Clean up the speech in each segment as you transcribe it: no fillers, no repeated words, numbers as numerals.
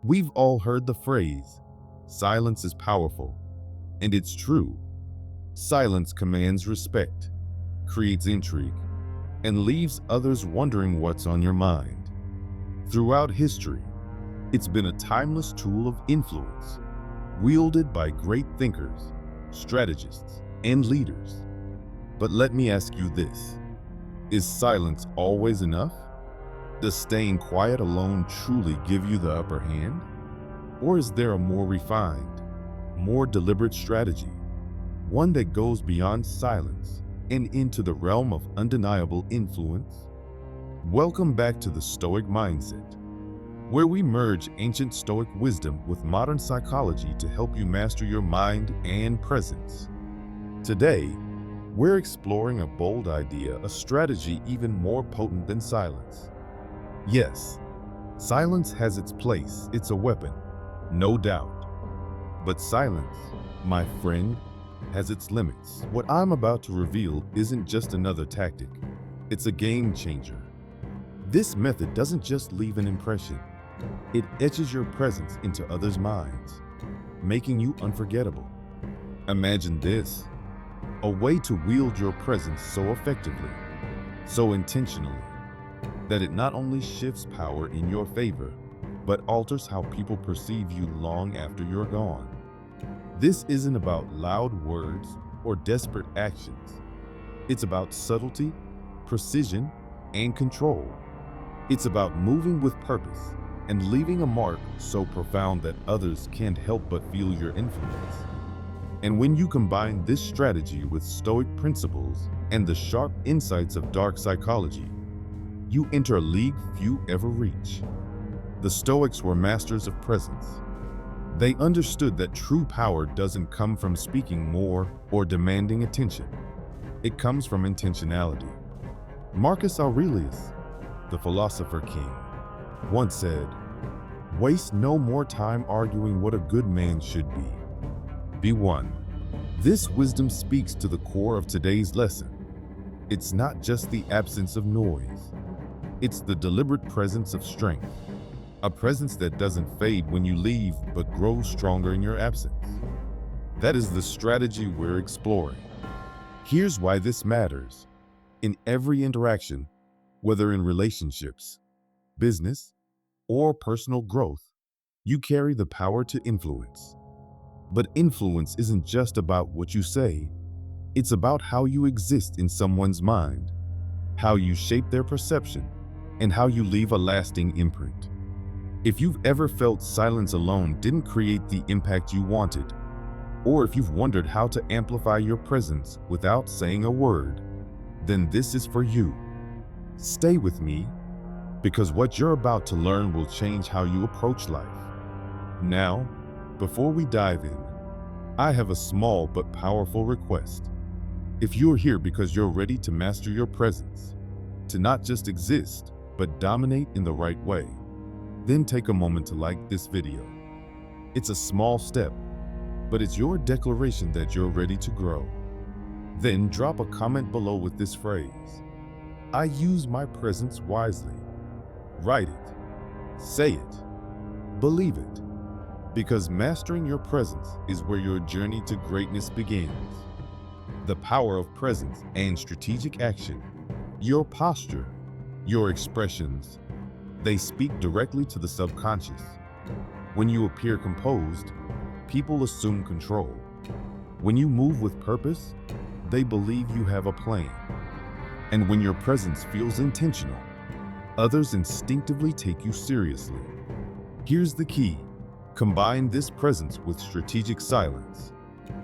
We've all heard the phrase, silence is powerful, and it's true. Silence commands respect, creates intrigue, and leaves others wondering what's on your mind. Throughout history, it's been a timeless tool of influence, wielded by great thinkers, strategists, and leaders. But let me ask you this, is silence always enough? Does staying quiet alone truly give you the upper hand? Or is there a more refined, more deliberate strategy, one that goes beyond silence and into the realm of undeniable influence? Welcome back to the Stoic Mindset, where we merge ancient Stoic wisdom with modern psychology to help you master your mind and presence. Today, we're exploring a bold idea, a strategy even more potent than silence. Yes, silence has its place, it's a weapon, no doubt. But silence, my friend, has its limits. What I'm about to reveal isn't just another tactic, it's a game changer. This method doesn't just leave an impression, it etches your presence into others' minds, making you unforgettable. Imagine this, a way to wield your presence so effectively, so intentionally, that it not only shifts power in your favor, but alters how people perceive you long after you're gone. This isn't about loud words or desperate actions. It's about subtlety, precision, and control. It's about moving with purpose and leaving a mark so profound that others can't help but feel your influence. And when you combine this strategy with Stoic principles and the sharp insights of dark psychology, you enter a league few ever reach. The Stoics were masters of presence. They understood that true power doesn't come from speaking more or demanding attention. It comes from intentionality. Marcus Aurelius, the philosopher king, once said, "Waste no more time arguing what a good man should be. Be one." This wisdom speaks to the core of today's lesson. It's not just the absence of noise. It's the deliberate presence of strength, a presence that doesn't fade when you leave but grows stronger in your absence. That is the strategy we're exploring. Here's why this matters. In every interaction, whether in relationships, business, or personal growth, you carry the power to influence. But influence isn't just about what you say, it's about how you exist in someone's mind, how you shape their perception, and how you leave a lasting imprint. If you've ever felt silence alone didn't create the impact you wanted, or if you've wondered how to amplify your presence without saying a word, then this is for you. Stay with me, because what you're about to learn will change how you approach life. Now, before we dive in, I have a small but powerful request. If you're here because you're ready to master your presence, to not just exist, but dominate in the right way, then take a moment to like this video. It's a small step, but it's your declaration that you're ready to grow. Then drop a comment below with this phrase, "I use my presence wisely." Write it, say it, believe it, because mastering your presence is where your journey to greatness begins. The power of presence and strategic action, your posture, your expressions, they speak directly to the subconscious. When you appear composed, people assume control. When you move with purpose, they believe you have a plan. And when your presence feels intentional, others instinctively take you seriously. Here's the key. Combine this presence with strategic silence,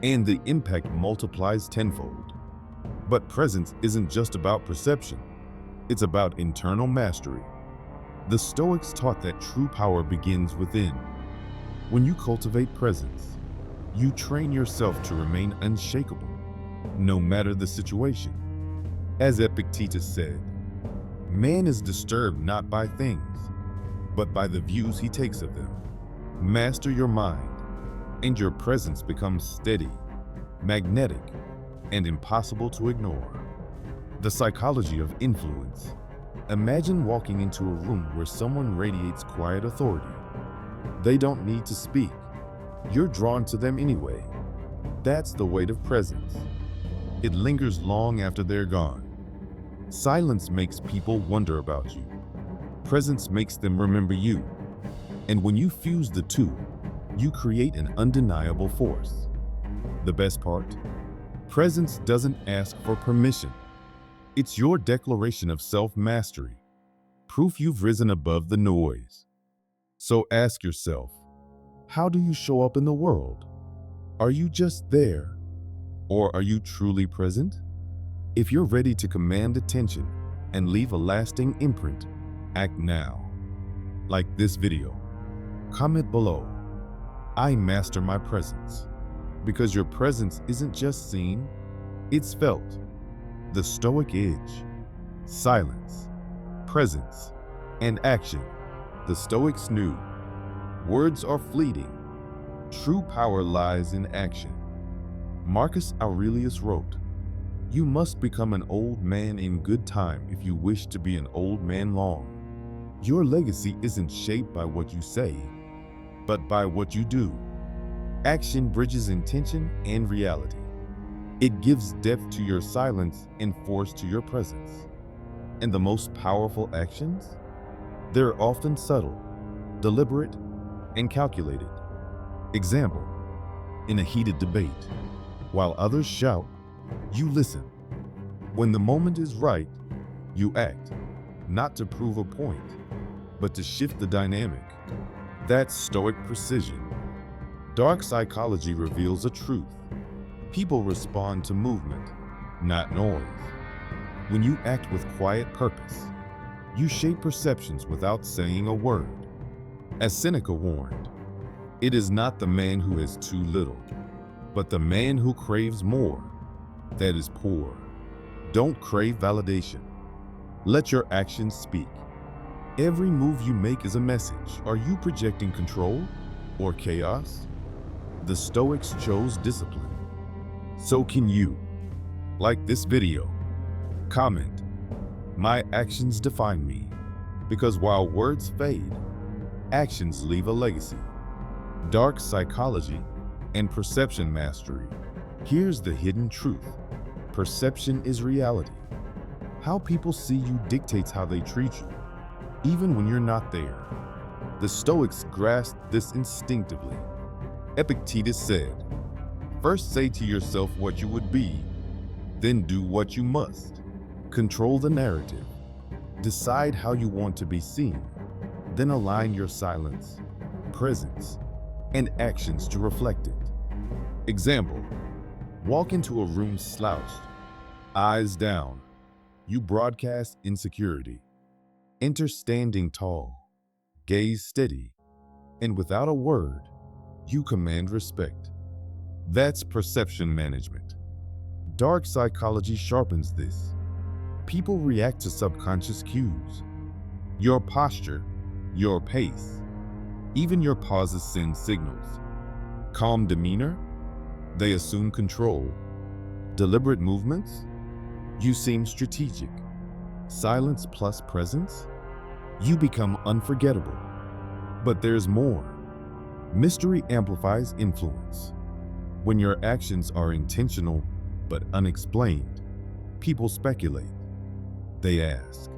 and the impact multiplies tenfold. But presence isn't just about perception. It's about internal mastery. The Stoics taught that true power begins within. When you cultivate presence, you train yourself to remain unshakable, no matter the situation. As Epictetus said, "Man is disturbed not by things, but by the views he takes of them." Master your mind, and your presence becomes steady, magnetic, and impossible to ignore. The psychology of influence. Imagine walking into a room where someone radiates quiet authority. They don't need to speak. You're drawn to them anyway. That's the weight of presence. It lingers long after they're gone. Silence makes people wonder about you. Presence makes them remember you. And when you fuse the two, you create an undeniable force. The best part? Presence doesn't ask for permission. It's your declaration of self-mastery, proof you've risen above the noise. So ask yourself, how do you show up in the world? Are you just there, or are you truly present? If you're ready to command attention and leave a lasting imprint, act now. Like this video. Comment below, I master my presence. Because your presence isn't just seen, it's felt. The Stoic edge, silence, presence, and action. The Stoics knew, words are fleeting. True power lies in action. Marcus Aurelius wrote, you must become an old man in good time if you wish to be an old man long. Your legacy isn't shaped by what you say, but by what you do. Action bridges intention and reality. It gives depth to your silence and force to your presence. And the most powerful actions? They're often subtle, deliberate, and calculated. Example, in a heated debate, while others shout, you listen. When the moment is right, you act, not to prove a point, but to shift the dynamic. That's Stoic precision. Dark psychology reveals a truth. People respond to movement, not noise. When you act with quiet purpose, you shape perceptions without saying a word. As Seneca warned, it is not the man who has too little, but the man who craves more that is poor. Don't crave validation. Let your actions speak. Every move you make is a message. Are you projecting control or chaos? The Stoics chose discipline. So can you. Like this video. Comment, my actions define me. Because while words fade, actions leave a legacy. Dark psychology and perception mastery. Here's the hidden truth. Perception is reality. How people see you dictates how they treat you, even when you're not there. The Stoics grasped this instinctively. Epictetus said, first say to yourself what you would be, then do what you must. Control the narrative. Decide how you want to be seen. Then align your silence, presence, and actions to reflect it. Example, walk into a room slouched, eyes down. You broadcast insecurity. Enter standing tall, gaze steady, and without a word, you command respect. That's perception management. Dark psychology sharpens this. People react to subconscious cues. Your posture, your pace, even your pauses send signals. Calm demeanor, they assume control. Deliberate movements, you seem strategic. Silence plus presence, you become unforgettable. But there's more. Mystery amplifies influence. When your actions are intentional but unexplained, people speculate. They ask,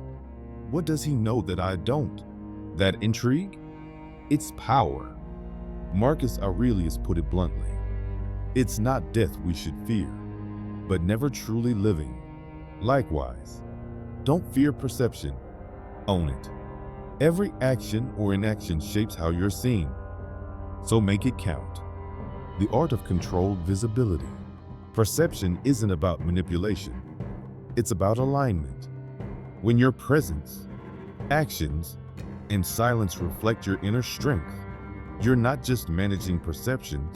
what does he know that I don't? That intrigue? It's power. Marcus Aurelius put it bluntly. It's not death we should fear, but never truly living. Likewise, don't fear perception, own it. Every action or inaction shapes how you're seen, so make it count. The art of controlled visibility. Perception isn't about manipulation, it's about alignment. When your presence, actions, and silence reflect your inner strength, you're not just managing perceptions,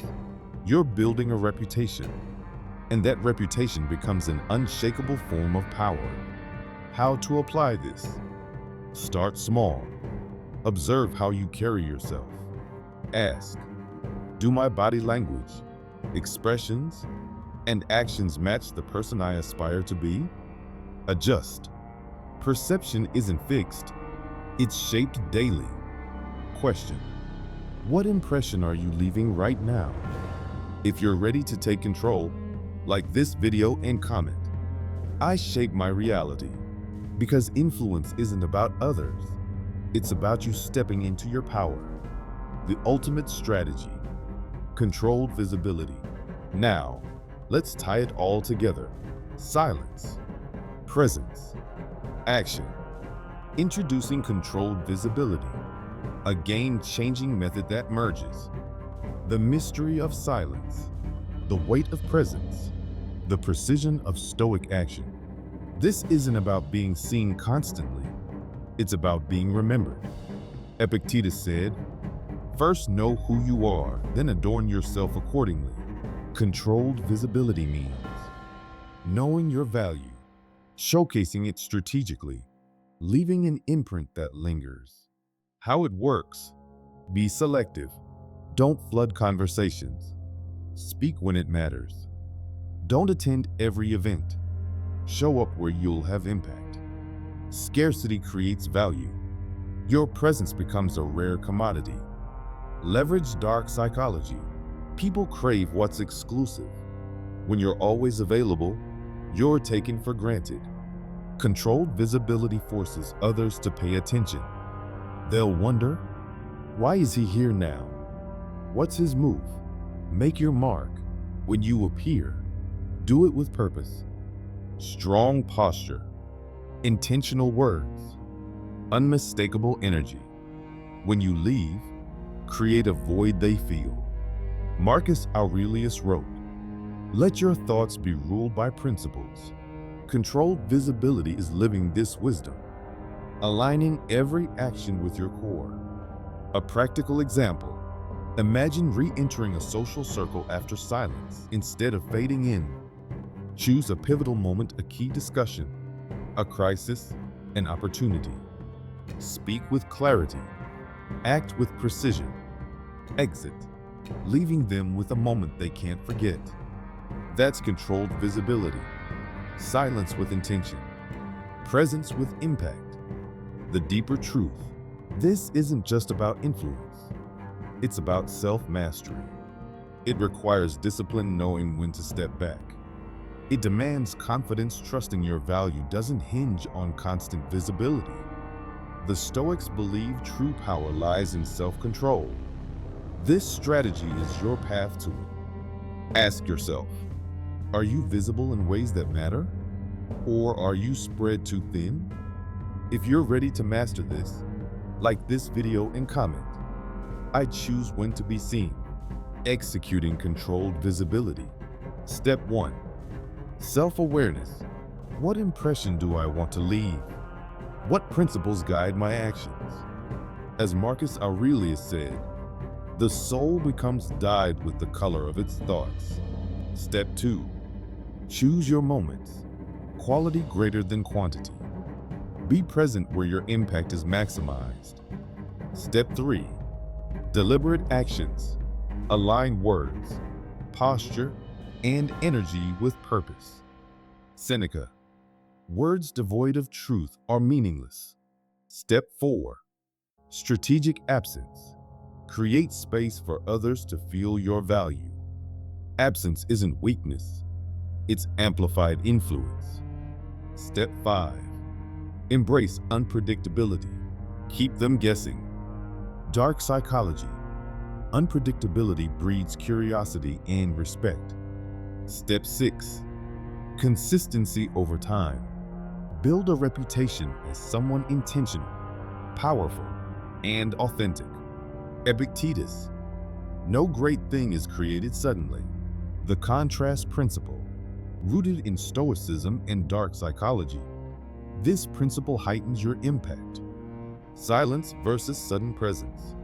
you're building a reputation. And that reputation becomes an unshakable form of power. How to apply this? Start small. Observe how you carry yourself. Ask, do my body language, expressions, and actions match the person I aspire to be? Adjust. Perception isn't fixed, it's shaped daily. Question, What impression are you leaving right now? If you're ready to take control, like this video and comment. I shape my reality. Because influence isn't about others. It's about you stepping into your power. The ultimate strategy. Controlled visibility. Now, let's tie it all together. Silence. Presence. Action. Introducing controlled visibility. A game-changing method that merges the mystery of silence, the weight of presence, the precision of Stoic action. This isn't about being seen constantly. It's about being remembered. Epictetus said, "First know who you are, then adorn yourself accordingly." Controlled visibility means knowing your value, showcasing it strategically, leaving an imprint that lingers. How it works: be selective. Don't flood conversations. Speak when it matters. Don't attend every event. Show up where you'll have impact. Scarcity creates value. Your presence becomes a rare commodity. Leverage dark psychology. People crave what's exclusive. When you're always available, you're taken for granted. Controlled visibility forces others to pay attention. They'll wonder, why is he here now? What's his move? Make your mark. When you appear, do it with purpose. Strong posture, intentional words, unmistakable energy. When you leave, create a void they feel. Marcus Aurelius wrote, "Let your thoughts be ruled by principles." Controlled visibility is living this wisdom, aligning every action with your core. A practical example: imagine re-entering a social circle after silence instead of fading in. Choose a pivotal moment, a key discussion, a crisis, an opportunity. Speak with clarity. Act with precision. Exit, leaving them with a moment they can't forget. That's controlled visibility. Silence with intention. Presence with impact. The deeper truth: this isn't just about influence. It's about self-mastery. It requires discipline, knowing when to step back. It demands confidence, trusting your value doesn't hinge on constant visibility. The Stoics believe true power lies in self-control. This strategy is your path to it. Ask yourself, are you visible in ways that matter? Or are you spread too thin? If you're ready to master this, like this video and comment. I choose when to be seen. Executing controlled visibility. Step 1. Self-awareness. What impression do I want to leave? What principles guide my actions? As Marcus Aurelius said, the soul becomes dyed with the color of its thoughts. Step 2. Choose your moments. Quality greater than quantity. Be present where your impact is maximized. Step 3. Deliberate actions. Align words, posture, and energy with purpose. Seneca. Words devoid of truth are meaningless. Step 4. Strategic absence. Create space for others to feel your value. Absence isn't weakness. It's amplified influence. Step 5. Embrace unpredictability. Keep them guessing. Dark psychology. Unpredictability breeds curiosity and respect. Step 6. Consistency over time. Build a reputation as someone intentional, powerful, and authentic. Epictetus. No great thing is created suddenly. The contrast principle. Rooted in Stoicism and dark psychology. This principle heightens your impact. Silence versus sudden presence.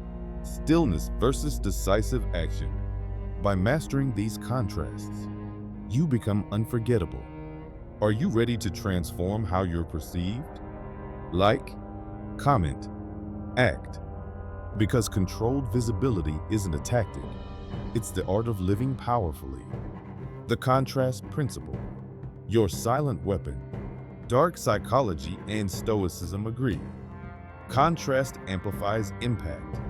Stillness versus decisive action. By mastering these contrasts, you become unforgettable. Are you ready to transform how you're perceived? Like, comment, act. Because controlled visibility isn't a tactic, it's the art of living powerfully. The contrast principle, your silent weapon. Dark psychology and Stoicism agree. Contrast amplifies impact.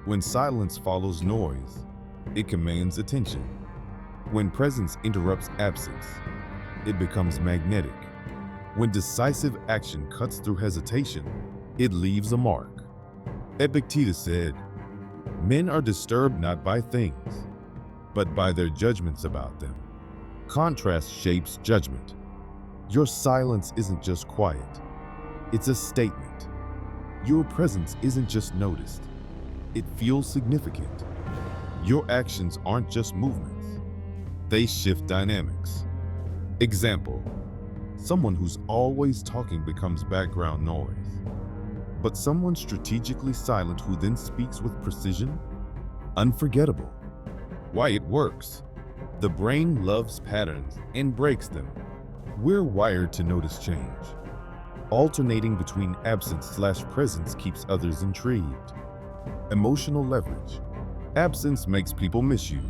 When silence follows noise, it commands attention. When presence interrupts absence, it becomes magnetic. When decisive action cuts through hesitation, it leaves a mark. Epictetus said, "Men are disturbed not by things, but by their judgments about them." Contrast shapes judgment. Your silence isn't just quiet, it's a statement. Your presence isn't just noticed, it feels significant. Your actions aren't just movements, they shift dynamics. Example, someone who's always talking becomes background noise. But someone strategically silent who then speaks with precision? Unforgettable. Why it works? The brain loves patterns and breaks them. We're wired to notice change. Alternating between absence/presence keeps others intrigued. Emotional leverage. Absence makes people miss you.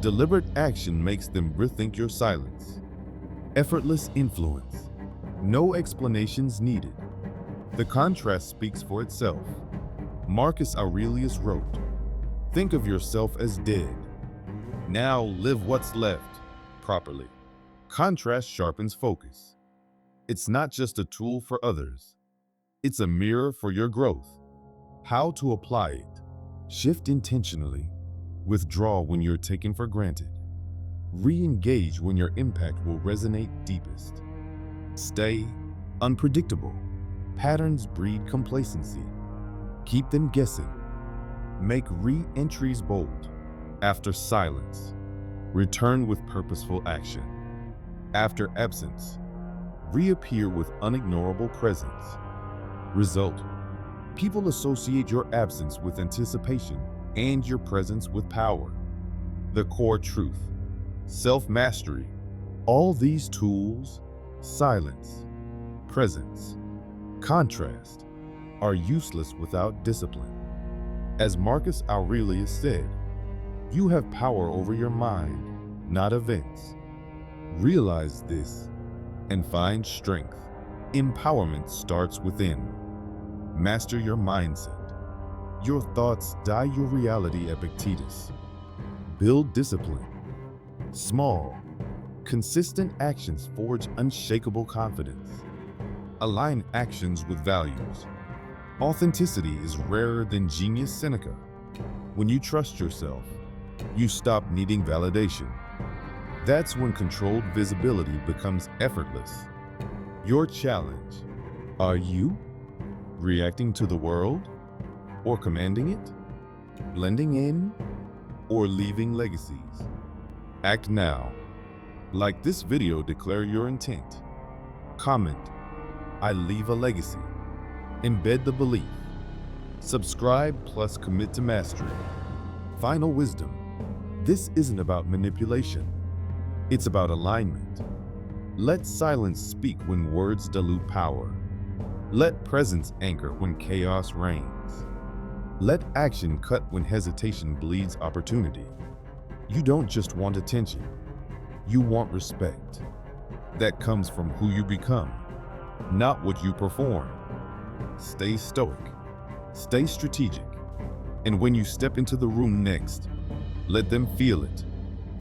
Deliberate action makes them rethink your silence. Effortless influence. No explanations needed. The contrast speaks for itself. Marcus Aurelius wrote, "Think of yourself as dead. Now live what's left properly." Contrast sharpens focus. It's not just a tool for others. It's a mirror for your growth. How to apply it? Shift intentionally. Withdraw when you're taken for granted. Re-engage when your impact will resonate deepest. Stay unpredictable. Patterns breed complacency. Keep them guessing. Make re-entries bold. After silence, return with purposeful action. After absence, reappear with unignorable presence. Result: people associate your absence with anticipation and your presence with power. The core truth: self-mastery. All these tools, silence, presence, contrast, are useless without discipline. As Marcus Aurelius said, "You have power over your mind, not events." Realize this and find strength. Empowerment starts within. Master your mindset. Your thoughts dye your reality, Epictetus. Build discipline. Small, consistent actions forge unshakable confidence. Align actions with values. Authenticity is rarer than genius, Seneca. When you trust yourself, you stop needing validation. That's when controlled visibility becomes effortless. Your challenge: are you reacting to the world or commanding it? Blending in or leaving legacies? Act now. Like this video, declare your intent. Comment, "I leave a legacy." Embed the belief. Subscribe plus commit to mastery. Final wisdom: this isn't about manipulation. It's about alignment. Let silence speak when words dilute power. Let presence anchor when chaos reigns. Let action cut when hesitation bleeds opportunity. You don't just want attention. You want respect. That comes from who you become, not what you perform. Stay stoic. Stay strategic. And when you step into the room next, let them feel it.